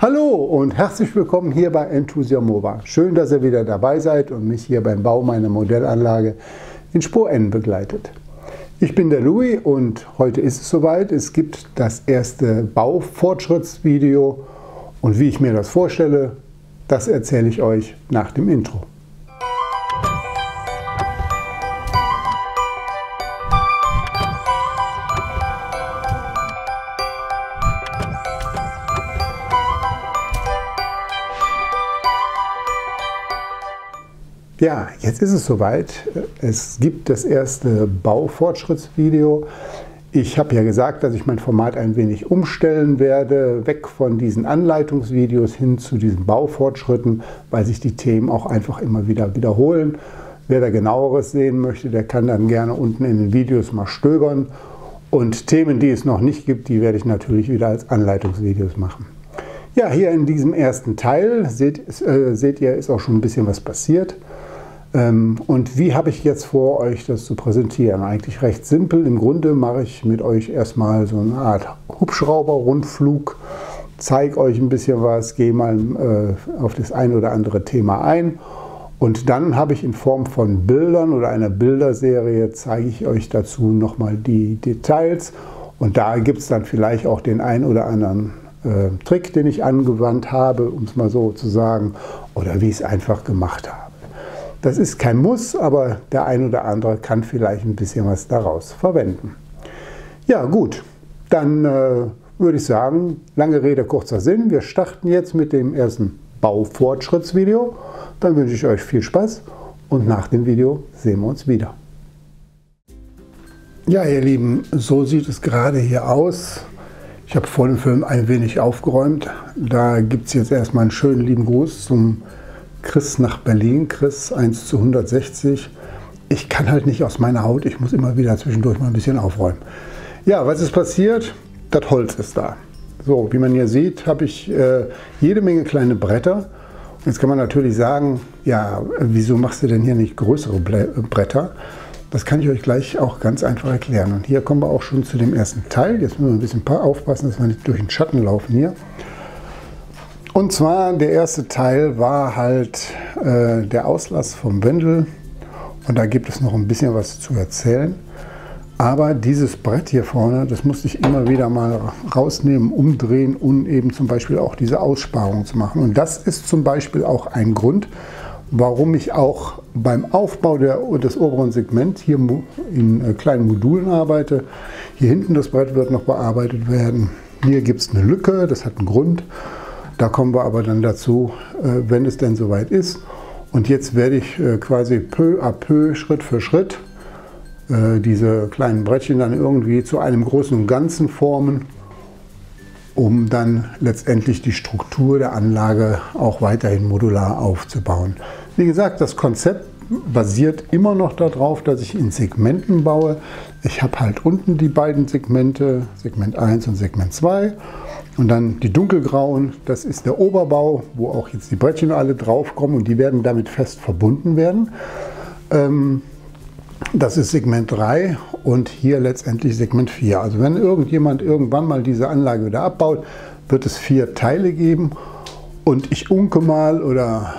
Hallo und herzlich willkommen hier bei Enthusiamova. Schön, dass ihr wieder dabei seid und mich hier beim Bau meiner Modellanlage in Spur N begleitet. Ich bin der Louis und heute ist es soweit. Es gibt das erste Baufortschrittsvideo und wie ich mir das vorstelle, das erzähle ich euch nach dem Intro. Ja, jetzt ist es soweit. Es gibt das erste Baufortschrittsvideo. Ich habe ja gesagt, dass ich mein Format ein wenig umstellen werde, weg von diesen Anleitungsvideos hin zu diesen Baufortschritten, weil sich die Themen auch einfach immer wieder wiederholen. Wer da genaueres sehen möchte, der kann dann gerne unten in den Videos mal stöbern. Und Themen, die es noch nicht gibt, die werde ich natürlich wieder als Anleitungsvideos machen. Ja, hier in diesem ersten Teil seht ihr, ist auch schon ein bisschen was passiert. Und wie habe ich jetzt vor, euch das zu präsentieren? Eigentlich recht simpel. Im Grunde mache ich mit euch erstmal so eine Art Hubschrauber-Rundflug, zeige euch ein bisschen was, gehe mal auf das ein oder andere Thema ein. Und dann habe ich in Form von Bildern oder einer Bilderserie, zeige ich euch dazu nochmal die Details. Und da gibt es dann vielleicht auch den ein oder anderen Trick, den ich angewandt habe, um es mal so zu sagen, oder wie ich es einfach gemacht habe. Das ist kein Muss, aber der ein oder andere kann vielleicht ein bisschen was daraus verwenden. Ja gut, dann würde ich sagen, lange Rede, kurzer Sinn. Wir starten jetzt mit dem ersten Baufortschrittsvideo. Dann wünsche ich euch viel Spaß und nach dem Video sehen wir uns wieder. Ja, ihr Lieben, so sieht es gerade hier aus. Ich habe vor dem Film ein wenig aufgeräumt. Da gibt es jetzt erstmal einen schönen lieben Gruß zum Chris nach Berlin, Chris 1:160. Ich kann halt nicht aus meiner Haut, ich muss immer wieder zwischendurch mal ein bisschen aufräumen. Ja, was ist passiert? Das Holz ist da. So, wie man hier sieht, habe ich jede Menge kleine Bretter. Jetzt kann man natürlich sagen, ja, wieso machst du denn hier nicht größere Bretter? Das kann ich euch gleich auch ganz einfach erklären. Und hier kommen wir auch schon zu dem ersten Teil. Jetzt müssen wir ein bisschen aufpassen, dass wir nicht durch den Schatten laufen hier. Und zwar, der erste Teil war halt der Auslass vom Wendel und da gibt es noch ein bisschen was zu erzählen. Aber dieses Brett hier vorne, das musste ich immer wieder mal rausnehmen, umdrehen, um eben zum Beispiel auch diese Aussparung zu machen. Und das ist zum Beispiel auch ein Grund, warum ich auch beim Aufbau des oberen Segments hier in kleinen Modulen arbeite. Hier hinten das Brett wird noch bearbeitet werden. Hier gibt es eine Lücke, das hat einen Grund. Da kommen wir aber dann dazu, wenn es denn soweit ist. Und jetzt werde ich quasi peu à peu, Schritt für Schritt, diese kleinen Brettchen dann irgendwie zu einem großen und Ganzen formen, um dann letztendlich die Struktur der Anlage auch weiterhin modular aufzubauen. Wie gesagt, das Konzept basiert immer noch darauf, dass ich in Segmenten baue. Ich habe halt unten die beiden Segmente, Segment 1 und Segment 2. Und dann die dunkelgrauen, das ist der Oberbau, wo auch jetzt die Brettchen alle drauf kommen und die werden damit fest verbunden werden. Das ist Segment 3 und hier letztendlich Segment 4. Also wenn irgendjemand irgendwann mal diese Anlage wieder abbaut, wird es 4 Teile geben. Und ich unke mal oder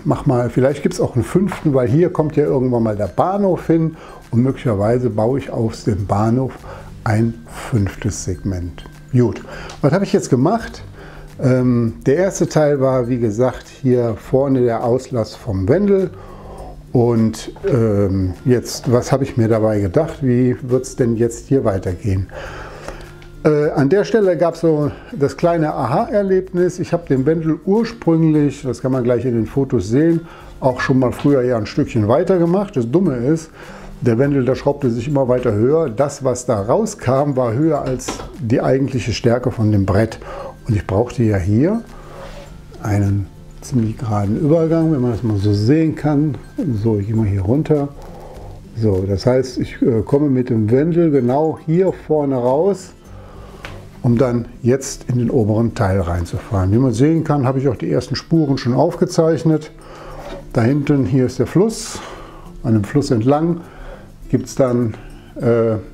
mach mal, vielleicht gibt es auch einen 5., weil hier kommt ja irgendwann mal der Bahnhof hin und möglicherweise baue ich aus dem Bahnhof ein 5. Segment. Gut, was habe ich jetzt gemacht? Der erste Teil war, wie gesagt, hier vorne der Auslass vom Wendel. Und jetzt, was habe ich mir dabei gedacht? Wie wird es denn jetzt hier weitergehen? An der Stelle gab es so das kleine Aha-Erlebnis. Ich habe den Wendel ursprünglich, das kann man gleich in den Fotos sehen, auch schon mal früher ja ein Stückchen weiter gemacht. Das Dumme ist, der Wendel, der schraubte sich immer weiter höher. Das, was da rauskam, war höher als die eigentliche Stärke von dem Brett. Und ich brauchte ja hier einen ziemlich geraden Übergang, wenn man das mal so sehen kann. So, ich gehe mal hier runter. So, das heißt, ich komme mit dem Wendel genau hier vorne raus, um dann jetzt in den oberen Teil reinzufahren. Wie man sehen kann, habe ich auch die ersten Spuren schon aufgezeichnet. Da hinten, hier ist der Fluss. An dem Fluss entlang gibt es dann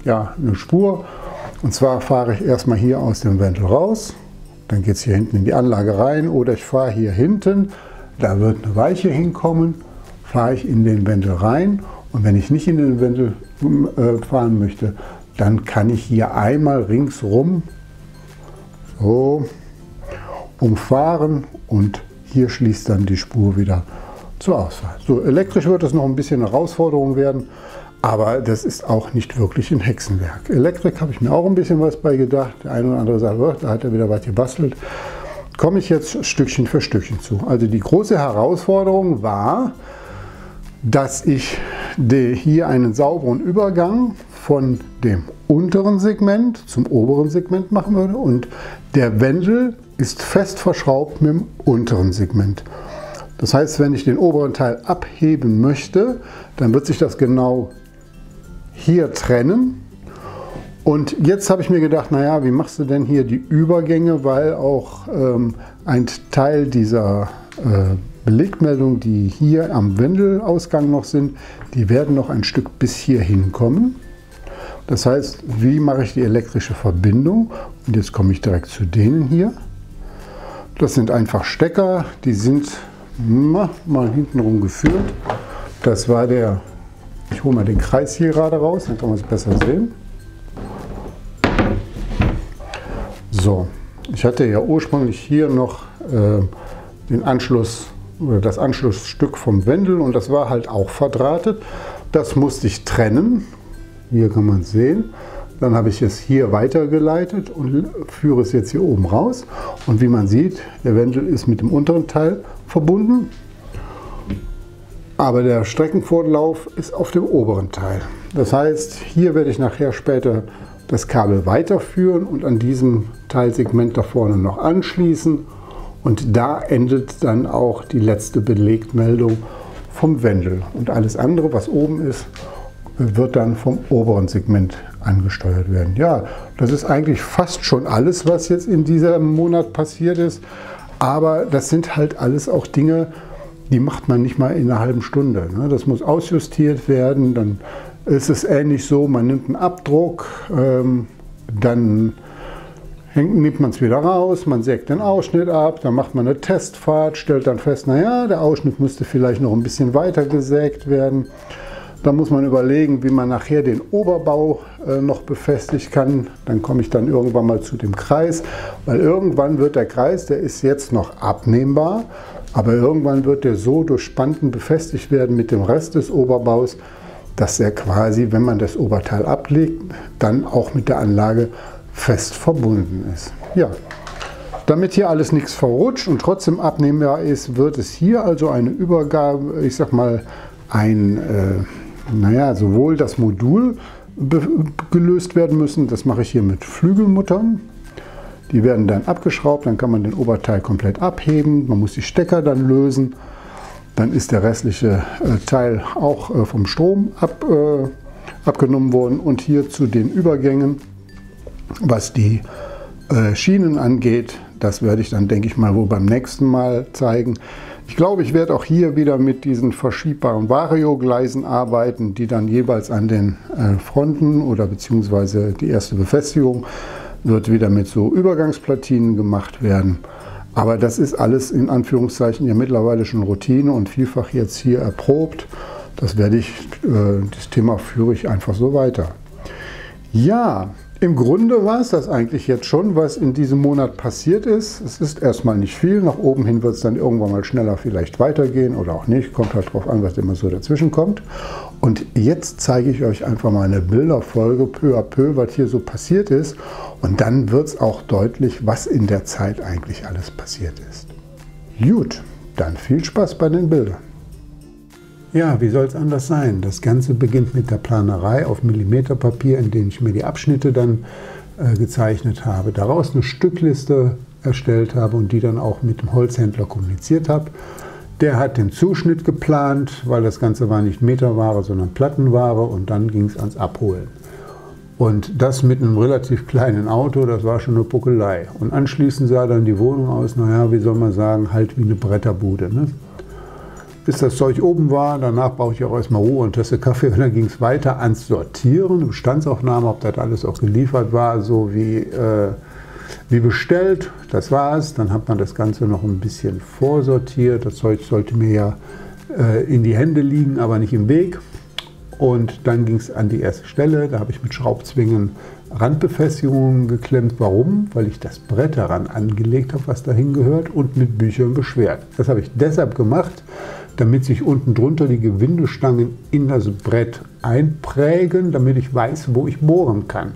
ja, eine Spur. Und zwar fahre ich erstmal hier aus dem Wendel raus dann geht es hier hinten in die Anlage rein oder ich fahre hier hinten, da wird eine Weiche hinkommen, fahre ich in den Wendel rein und wenn ich nicht in den Wendel fahren möchte, dann kann ich hier einmal ringsrum so umfahren und hier schließt dann die Spur wieder zur Auswahl. So, elektrisch wird das noch ein bisschen eine Herausforderung werden, aber das ist auch nicht wirklich ein Hexenwerk. Elektrik habe ich mir auch ein bisschen was bei gedacht. Der eine oder andere sagt, da hat er wieder was gebastelt. Komme ich jetzt Stückchen für Stückchen zu. Also die große Herausforderung war, dass ich hier einen sauberen Übergang von dem unteren Segment zum oberen Segment machen würde und der Wendel ist fest verschraubt mit dem unteren Segment. Das heißt, wenn ich den oberen Teil abheben möchte, dann wird sich das genau hier trennen. Und jetzt habe ich mir gedacht, naja, wie machst du denn hier die Übergänge, weil auch ein Teil dieser Belegmeldungen, die hier am Wendelausgang noch sind, die werden noch ein Stück bis hier hinkommen. Das heißt, wie mache ich die elektrische Verbindung? Und jetzt komme ich direkt zu denen hier. Das sind einfach Stecker, die sind mal hintenrum geführt. Das war der, ich hole mal den Kreis hier gerade raus, dann kann man es besser sehen. So, ich hatte ja ursprünglich hier noch den Anschluss oder das Anschlussstück vom Wendel und das war halt auch verdrahtet. Das musste ich trennen. Hier kann man es sehen. Dann habe ich es hier weitergeleitet und führe es jetzt hier oben raus. Und wie man sieht, der Wendel ist mit dem unteren Teil verbunden, aber der Streckenvorlauf ist auf dem oberen Teil. Das heißt, hier werde ich nachher später das Kabel weiterführen und an diesem Teilsegment da vorne noch anschließen. Und da endet dann auch die letzte Belegmeldung vom Wendel. Und alles andere, was oben ist, wird dann vom oberen Segment angesteuert werden. Ja, das ist eigentlich fast schon alles, was jetzt in diesem Monat passiert ist. Aber das sind halt alles auch Dinge, die macht man nicht mal in einer halben Stunde. Das muss ausjustiert werden. Dann ist es ähnlich so, man nimmt einen Abdruck, dann nimmt man es wieder raus, man sägt den Ausschnitt ab, dann macht man eine Testfahrt, stellt dann fest, naja, der Ausschnitt müsste vielleicht noch ein bisschen weiter gesägt werden. Da muss man überlegen, wie man nachher den Oberbau noch befestigen kann. Dann komme ich dann irgendwann mal zu dem Kreis, weil irgendwann wird der Kreis, der ist jetzt noch abnehmbar, aber irgendwann wird der so durch Spanten befestigt werden mit dem Rest des Oberbaus, dass er quasi, wenn man das Oberteil ablegt, dann auch mit der Anlage fest verbunden ist. Ja, damit hier alles nichts verrutscht und trotzdem abnehmbar ist, wird es hier also eine Übergabe, ich sag mal, sowohl das Modul gelöst werden müssen, das mache ich hier mit Flügelmuttern. Die werden dann abgeschraubt, dann kann man den Oberteil komplett abheben, man muss die Stecker dann lösen, dann ist der restliche Teil auch vom Strom abgenommen worden und hier zu den Übergängen, was die Schienen angeht, das werde ich dann, denke ich mal, wohl beim nächsten Mal zeigen. Ich glaube, ich werde auch hier wieder mit diesen verschiebbaren Vario-Gleisen arbeiten, die dann jeweils an den Fronten oder beziehungsweise die erste Befestigung wird wieder mit so Übergangsplatinen gemacht werden. Aber das ist alles in Anführungszeichen ja mittlerweile schon Routine und vielfach jetzt hier erprobt. Das Thema führe ich einfach so weiter. Ja, im Grunde war es das eigentlich jetzt schon, was in diesem Monat passiert ist. Es ist erstmal nicht viel, nach oben hin wird es dann irgendwann mal schneller vielleicht weitergehen oder auch nicht. Kommt halt drauf an, was immer so dazwischen kommt. Und jetzt zeige ich euch einfach mal eine Bilderfolge peu à peu, was hier so passiert ist. Und dann wird es auch deutlich, was in der Zeit eigentlich alles passiert ist. Gut, dann viel Spaß bei den Bildern. Ja, wie soll es anders sein? Das Ganze beginnt mit der Planerei auf Millimeterpapier, in dem ich mir die Abschnitte dann gezeichnet habe, daraus eine Stückliste erstellt habe und die dann auch mit dem Holzhändler kommuniziert habe. Der hat den Zuschnitt geplant, weil das Ganze war nicht Meterware, sondern Plattenware und dann ging es ans Abholen. Und das mit einem relativ kleinen Auto, das war schon eine Puckelei. Und anschließend sah dann die Wohnung aus, naja, wie soll man sagen, halt wie eine Bretterbude, ne? Bis das Zeug oben war, danach brauche ich auch erstmal Ruhe und Tasse Kaffee und dann ging es weiter ans Sortieren, Bestandsaufnahme, ob das alles auch geliefert war, so wie Wie bestellt, das war's. Dann hat man das Ganze noch ein bisschen vorsortiert. Das Zeug sollte mir ja in die Hände liegen, aber nicht im Weg. Und dann ging es an die erste Stelle. Da habe ich mit Schraubzwingen Randbefestigungen geklemmt. Warum? Weil ich das Brett daran angelegt habe, was dahin gehört, und mit Büchern beschwert. Das habe ich deshalb gemacht, damit sich unten drunter die Gewindestangen in das Brett einprägen, damit ich weiß, wo ich bohren kann.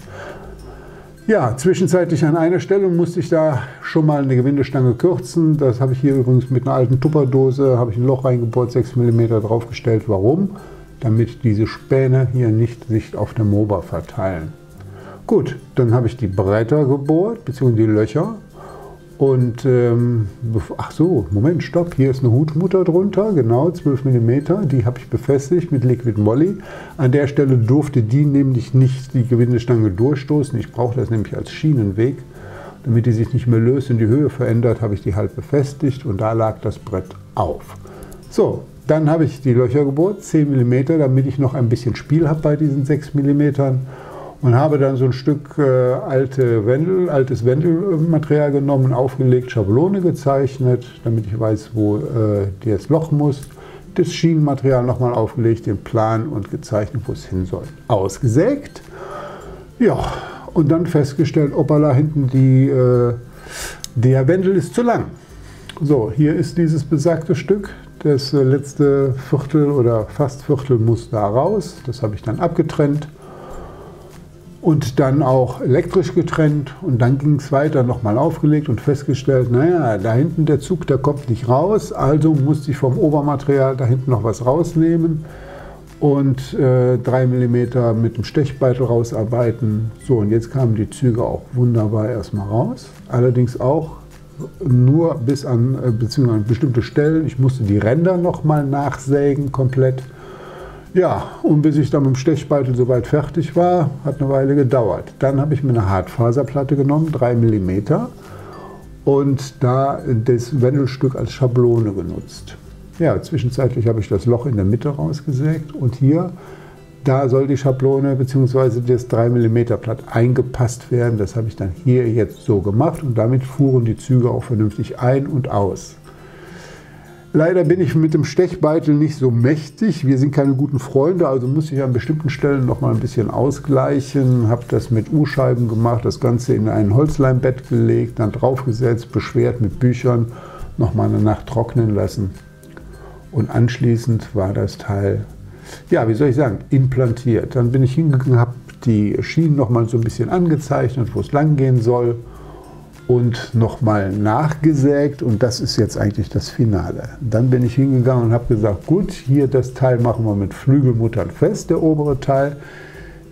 Ja, zwischenzeitlich an einer Stelle musste ich da schon mal eine Gewindestange kürzen. Das habe ich hier übrigens mit einer alten Tupperdose, habe ich ein Loch reingebohrt, 6 mm draufgestellt. Warum? Damit diese Späne hier nicht sich auf der Moba verteilen. Gut, dann habe ich die Bretter gebohrt, beziehungsweise die Löcher. Und, ach so, Moment, stopp, hier ist eine Hutmutter drunter, genau, 12 mm, die habe ich befestigt mit Liquid Moly. An der Stelle durfte die nämlich nicht die Gewindestange durchstoßen, ich brauche das nämlich als Schienenweg. Damit die sich nicht mehr löst und die Höhe verändert, habe ich die halt befestigt und da lag das Brett auf. So, dann habe ich die Löcher gebohrt, 10 mm, damit ich noch ein bisschen Spiel habe bei diesen 6 mm. Und habe dann so ein Stück altes Wendelmaterial genommen, aufgelegt, Schablone gezeichnet, damit ich weiß, wo das Loch muss. Das Schienenmaterial nochmal aufgelegt, den Plan und gezeichnet, wo es hin soll. Ausgesägt. Ja, und dann festgestellt, opala, hinten der Wendel ist zu lang. So, hier ist dieses besagte Stück. Das letzte Viertel oder fast Viertel muss da raus. Das habe ich dann abgetrennt. Und dann auch elektrisch getrennt und dann ging es weiter, nochmal aufgelegt und festgestellt, naja, da hinten der Zug, der kommt nicht raus, also musste ich vom Obermaterial da hinten noch was rausnehmen und 3 mm mit dem Stechbeitel rausarbeiten. So, und jetzt kamen die Züge auch wunderbar erstmal raus, allerdings auch nur bis an, beziehungsweise an bestimmte Stellen. Ich musste die Ränder nochmal nachsägen komplett. Ja, und bis ich dann mit dem Stechbeitel soweit fertig war, hat eine Weile gedauert. Dann habe ich mir eine Hartfaserplatte genommen, 3 mm, und da das Wendelstück als Schablone genutzt. Ja, zwischenzeitlich habe ich das Loch in der Mitte rausgesägt und hier, da soll die Schablone bzw. das 3 mm Blatt eingepasst werden. Das habe ich dann hier jetzt so gemacht und damit fuhren die Züge auch vernünftig ein und aus. Leider bin ich mit dem Stechbeitel nicht so mächtig. Wir sind keine guten Freunde, also muss ich an bestimmten Stellen noch mal ein bisschen ausgleichen. Habe das mit U-Scheiben gemacht, das Ganze in ein Holzleimbett gelegt, dann draufgesetzt, beschwert mit Büchern, noch mal eine Nacht trocknen lassen. Und anschließend war das Teil, ja, wie soll ich sagen, implantiert. Dann bin ich hingegangen, habe die Schienen noch mal so ein bisschen angezeichnet, wo es lang gehen soll. Und nochmal nachgesägt und das ist jetzt eigentlich das Finale. Dann bin ich hingegangen und habe gesagt, gut, hier das Teil machen wir mit Flügelmuttern fest, der obere Teil.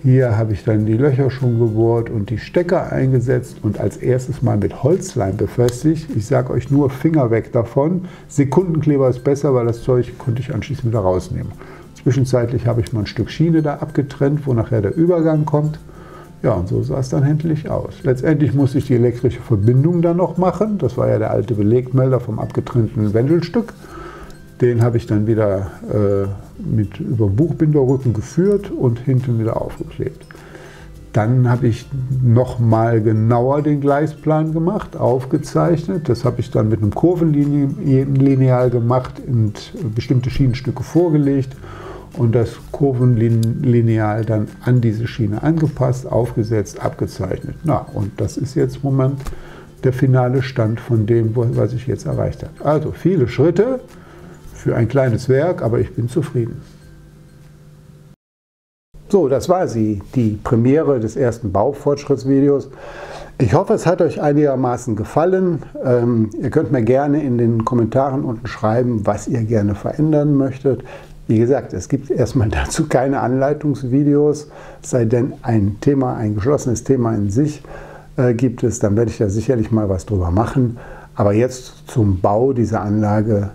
Hier habe ich dann die Löcher schon gebohrt und die Stecker eingesetzt und als erstes mal mit Holzleim befestigt. Ich sage euch nur, Finger weg davon. Sekundenkleber ist besser, weil das Zeug konnte ich anschließend wieder rausnehmen. Zwischenzeitlich habe ich mal ein Stück Schiene da abgetrennt, wo nachher der Übergang kommt. Ja, und so sah es dann endlich aus. Letztendlich musste ich die elektrische Verbindung dann noch machen. Das war ja der alte Belegmelder vom abgetrennten Wendelstück. Den habe ich dann wieder über Buchbinderrücken geführt und hinten wieder aufgeklebt. Dann habe ich nochmal genauer den Gleisplan gemacht, aufgezeichnet. Das habe ich dann mit einem Kurvenlineal gemacht und bestimmte Schienenstücke vorgelegt. Und das Kurvenlineal dann an diese Schiene angepasst, aufgesetzt, abgezeichnet. Na, und das ist jetzt im Moment der finale Stand von dem, was ich jetzt erreicht habe. Also viele Schritte für ein kleines Werk, aber ich bin zufrieden. So, das war sie, die Premiere des ersten Baufortschrittsvideos. Ich hoffe, es hat euch einigermaßen gefallen. Ihr könnt mir gerne in den Kommentaren unten schreiben, was ihr gerne verändern möchtet. Wie gesagt, es gibt erstmal dazu keine Anleitungsvideos, es sei denn ein Thema, ein geschlossenes Thema in sich gibt es, dann werde ich da sicherlich mal was drüber machen. Aber jetzt zum Bau dieser Anlage,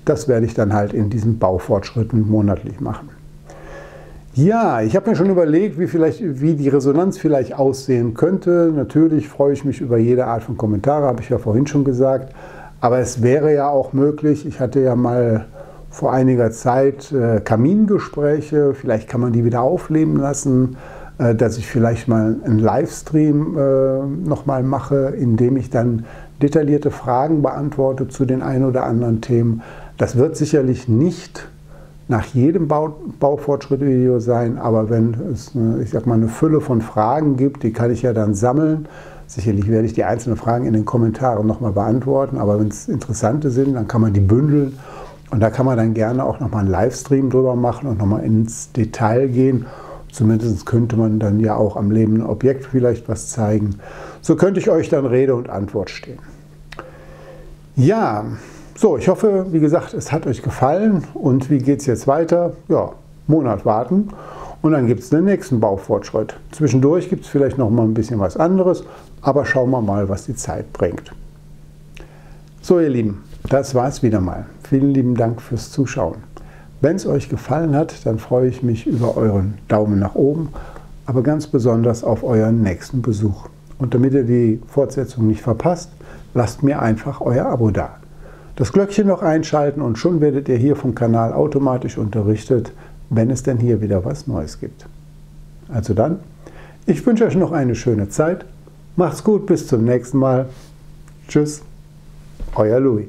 das werde ich dann halt in diesen Baufortschritten monatlich machen. Ja, ich habe mir schon überlegt, wie die Resonanz vielleicht aussehen könnte. Natürlich freue ich mich über jede Art von Kommentare, habe ich ja vorhin schon gesagt. Aber es wäre ja auch möglich, ich hatte ja mal vor einiger Zeit Kamingespräche, vielleicht kann man die wieder aufleben lassen. dass ich vielleicht mal einen Livestream nochmal mache, in dem ich dann detaillierte Fragen beantworte zu den ein oder anderen Themen. Das wird sicherlich nicht nach jedem Baufortschritt-Video sein, aber wenn es, ich sag mal, eine Fülle von Fragen gibt, die kann ich ja dann sammeln. Sicherlich werde ich die einzelnen Fragen in den Kommentaren nochmal beantworten, aber wenn es interessante sind, dann kann man die bündeln und da kann man dann gerne auch nochmal einen Livestream drüber machen und nochmal ins Detail gehen. Zumindest könnte man dann ja auch am lebenden Objekt vielleicht was zeigen. So könnte ich euch dann Rede und Antwort stehen. Ja, so, ich hoffe, wie gesagt, es hat euch gefallen. Und wie geht es jetzt weiter? Ja, Monat warten und dann gibt es den nächsten Baufortschritt. Zwischendurch gibt es vielleicht noch mal ein bisschen was anderes, aber schauen wir mal, was die Zeit bringt. So, ihr Lieben, das war es wieder mal. Vielen lieben Dank fürs Zuschauen. Wenn es euch gefallen hat, dann freue ich mich über euren Daumen nach oben, aber ganz besonders auf euren nächsten Besuch. Und damit ihr die Fortsetzung nicht verpasst, lasst mir einfach euer Abo da. Das Glöckchen noch einschalten und schon werdet ihr hier vom Kanal automatisch unterrichtet, wenn es denn hier wieder was Neues gibt. Also dann, ich wünsche euch noch eine schöne Zeit. Macht's gut, bis zum nächsten Mal. Tschüss, euer Louis.